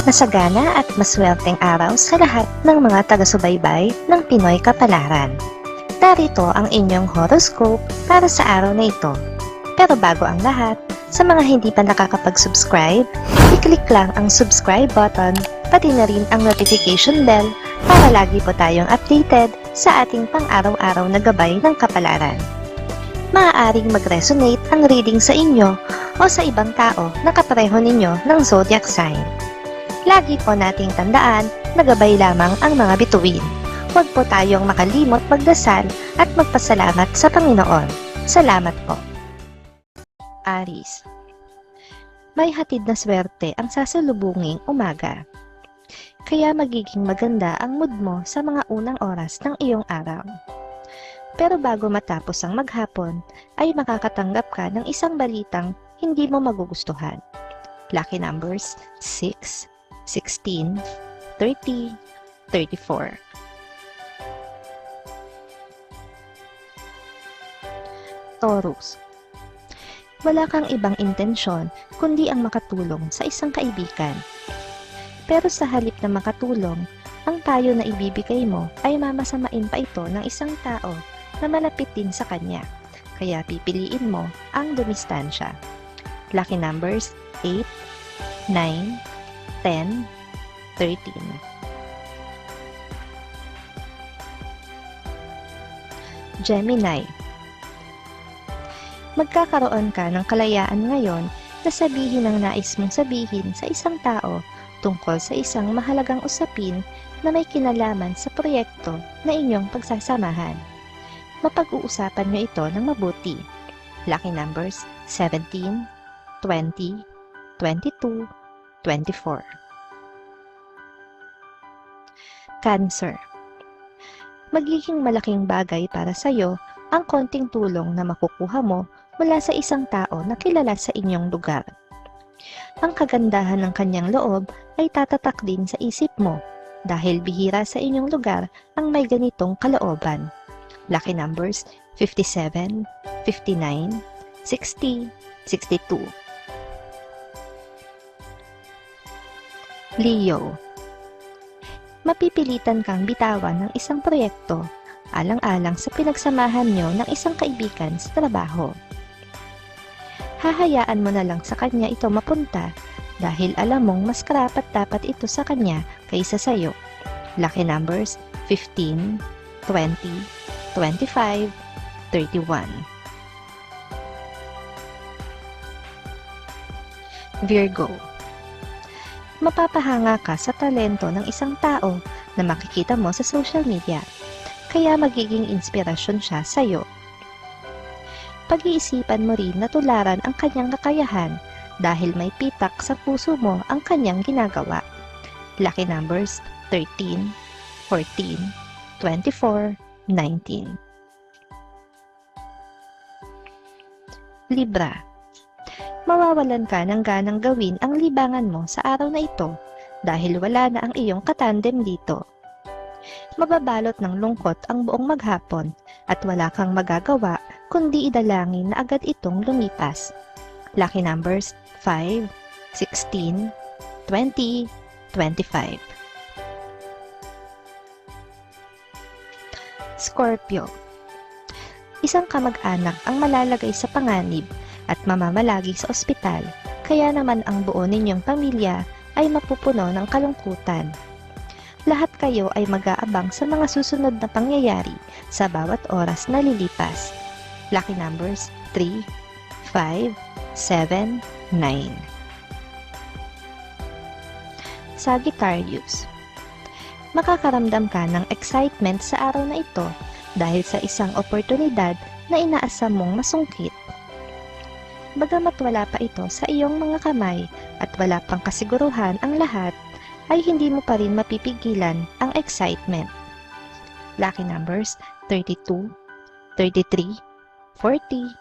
Masagana at maswerteng araw sa lahat ng mga taga-subaybay ng Pinoy Kapalaran. Narito ang inyong horoscope para sa araw na ito. Pero bago ang lahat, sa mga hindi pa nakakapag-subscribe, i-click lang ang subscribe button, pati na rin ang notification bell para lagi po tayong updated sa ating pang-araw-araw na gabay ng kapalaran. Maaaring mag-resonate ang reading sa inyo o sa ibang tao na kapareho ninyo ng zodiac sign. Lagi po nating tandaan na gabay lamang ang mga bituin. Huwag po tayong makalimot magdasal at magpasalamat sa Panginoon. Salamat po. Aries. May hatid na swerte ang sasalubunging umaga. Kaya magiging maganda ang mood mo sa mga unang oras ng iyong araw. Pero bago matapos ang maghapon, ay makakatanggap ka ng isang balitang hindi mo magugustuhan. Lucky numbers 6, 16, 30, 34. Taurus. Wala kang ibang intensyon kundi ang makatulong sa isang kaibigan. Pero sa halip na makatulong, ang payo na ibibigay mo ay mamasamain pa ito ng isang tao na malapit din sa kanya. Kaya pipiliin mo ang dumistansya. Lucky numbers 8, 9, 10, 13. Gemini. Magkakaroon ka ng kalayaan ngayon na sabihin ang nais mong sabihin sa isang tao tungkol sa isang mahalagang usapin na may kinalaman sa proyekto na inyong pagsasamahan. Mapag-uusapan nyo ito ng mabuti. Lucky numbers 17, 20, 22, 24. Cancer. Magiging malaking bagay para sa iyo ang konting tulong na makukuha mo mula sa isang tao na kilala sa inyong lugar. Ang kagandahan ng kanyang loob ay tatatak din sa isip mo dahil bihira sa inyong lugar ang may ganitong kalooban. Lucky numbers 57, 59, 60, 62. Leo. Mapipilitan kang bitawan ng isang proyekto alang-alang sa pinagsamahan nyo ng isang kaibigan sa trabaho. Hahayaan mo na lang sa kanya ito mapunta dahil alam mong mas karapat-dapat ito sa kanya kaysa sayo. Lucky numbers 15, 20, 25, 31. Virgo. Mapapahanga ka sa talento ng isang tao na makikita mo sa social media, kaya magiging inspirasyon siya sa iyo. Pag-iisipan mo rin na tularan ang kanyang kakayahan dahil may pitak sa puso mo ang kanyang ginagawa. Lucky numbers 13, 14, 24, 19. Libra. Mawawalan ka ng ganang gawin ang libangan mo sa araw na ito dahil wala na ang iyong katandem dito. Mababalot ng lungkot ang buong maghapon at wala kang magagawa kundi idalangin na agad itong lumipas. Lucky numbers 5, 16, 20, 25. Scorpio. Isang kamag-anak ang malalagay sa panganib at mamamalagi sa ospital, kaya naman ang buo ninyong pamilya ay mapupuno ng kalungkutan. Lahat kayo ay mag-aabang sa mga susunod na pangyayari sa bawat oras na lilipas. Lucky numbers 3, 5, 7, 9. Sagittarius. Makakaramdam ka ng excitement sa araw na ito dahil sa isang oportunidad na inaasam mong masungkit. Bagamat wala pa ito sa iyong mga kamay at wala pang kasiguruhan ang lahat, ay hindi mo pa rin mapipigilan ang excitement. Lucky numbers 32, 33, 40,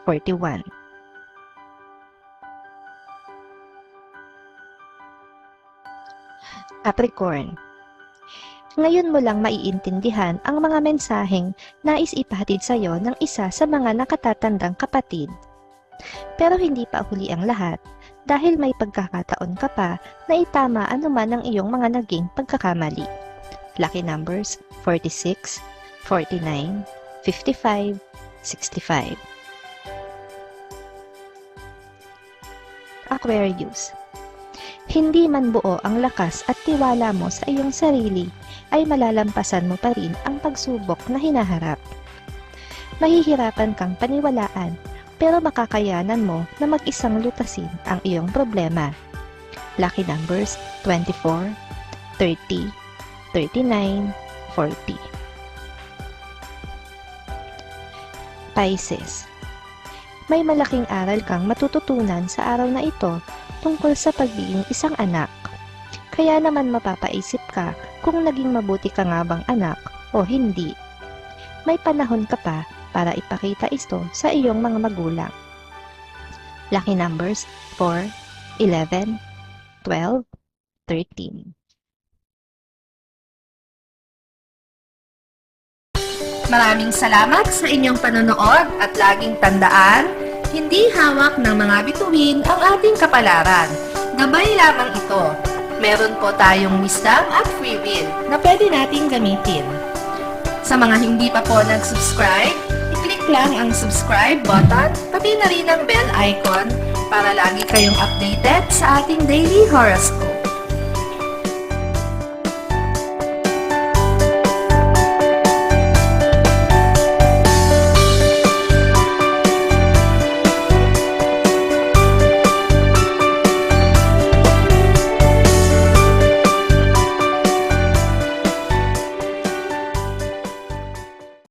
41. Capricorn. Ngayon mo lang maiintindihan ang mga mensaheng nais ipahatid sa iyo ng isa sa mga nakatatandang kapatid. Pero hindi pa huli ang lahat dahil may pagkakataon ka pa na itama anuman ang iyong mga naging pagkakamali. Lucky numbers 46, 49, 55, 65. Aquarius. Hindi man buo ang lakas at tiwala mo sa iyong sarili, ay malalampasan mo pa rin ang pagsubok na hinaharap. Mahihirapan kang paniwalaan, pero makakayanan mo na mag-isang lutasin ang iyong problema. Lucky numbers 24, 30, 39, 40. Pisces. May malaking aral kang matututunan sa araw na ito tungkol sa pagiging isang anak. Kaya naman mapapaisip ka kung naging mabuti ka nga bang anak o hindi. May panahon ka pa para ipakita ito sa iyong mga magulang. Lucky numbers 4, 11, 12, 13. Maraming salamat sa inyong panonood at laging tandaan, hindi hawak ng mga bituin ang ating kapalaran. Gabay lamang ito. Meron po tayong wisdom at free will na pwede nating gamitin. Sa mga hindi pa po nag-subscribe, i-click lang ang subscribe button, pati na rin ang bell icon para lagi kayong updated sa ating daily horoscope.